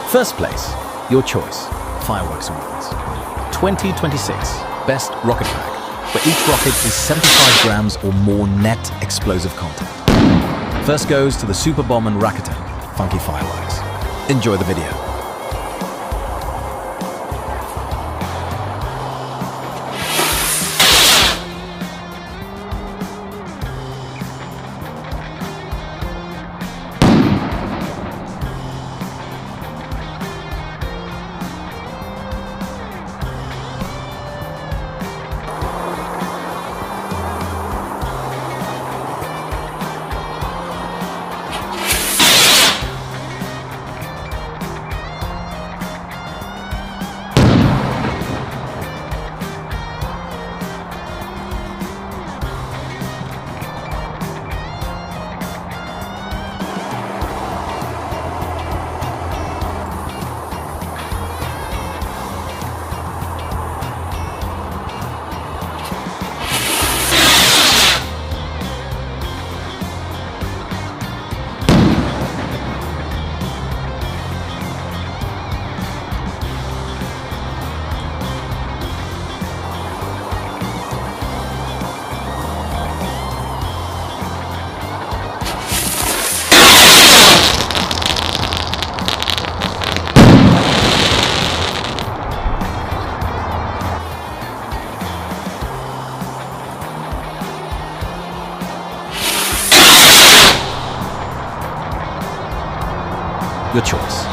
First place, your choice, Fireworks Awards. 2026 Best Rocket Pack, where each rocket is 75 grams or more net explosive content. First goes to the Super Bombon Raketen, Funke Fireworks. Enjoy the video. Your choice.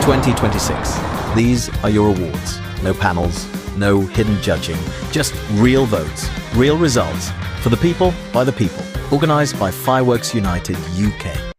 2026. These are your awards. No panels, no hidden judging, just real votes, real results, for the people, by the people. Organised by Fireworks United UK.